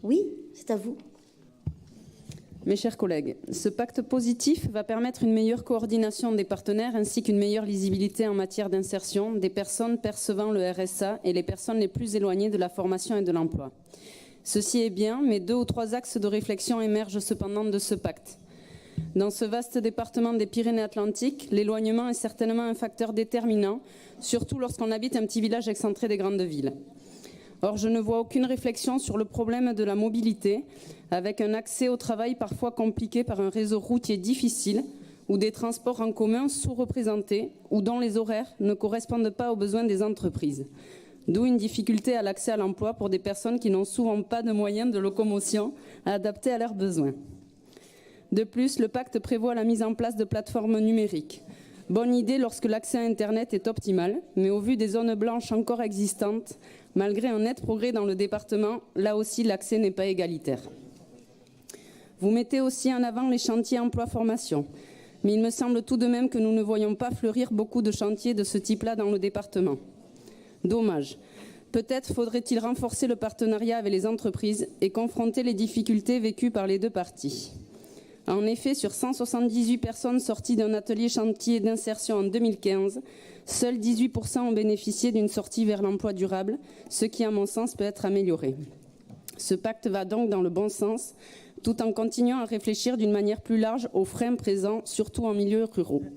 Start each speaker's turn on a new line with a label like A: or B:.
A: Oui, c'est à vous.
B: Mes chers collègues, ce pacte positif va permettre une meilleure coordination des partenaires ainsi qu'une meilleure lisibilité en matière d'insertion des personnes percevant le RSA et les personnes les plus éloignées de la formation et de l'emploi. Ceci est bien, mais 2 ou 3 axes de réflexion émergent cependant de ce pacte. Dans ce vaste département des Pyrénées-Atlantiques, l'éloignement est certainement un facteur déterminant, surtout lorsqu'on habite un petit village excentré des grandes villes. Or, je ne vois aucune réflexion sur le problème de la mobilité, avec un accès au travail parfois compliqué par un réseau routier difficile ou des transports en commun sous-représentés ou dont les horaires ne correspondent pas aux besoins des entreprises. D'où une difficulté à l'accès à l'emploi pour des personnes qui n'ont souvent pas de moyens de locomotion adaptés à leurs besoins. De plus, le pacte prévoit la mise en place de plateformes numériques. Bonne idée lorsque l'accès à Internet est optimal, mais au vu des zones blanches encore existantes, malgré un net progrès dans le département, là aussi l'accès n'est pas égalitaire. Vous mettez aussi en avant les chantiers emploi-formation, mais il me semble tout de même que nous ne voyons pas fleurir beaucoup de chantiers de ce type-là dans le département. Dommage. Peut-être faudrait-il renforcer le partenariat avec les entreprises et confronter les difficultés vécues par les deux parties. En effet, sur 178 personnes sorties d'un atelier chantier d'insertion en 2015, seuls 18% ont bénéficié d'une sortie vers l'emploi durable, ce qui, à mon sens, peut être amélioré. Ce pacte va donc dans le bon sens, tout en continuant à réfléchir d'une manière plus large aux freins présents, surtout en milieu rural.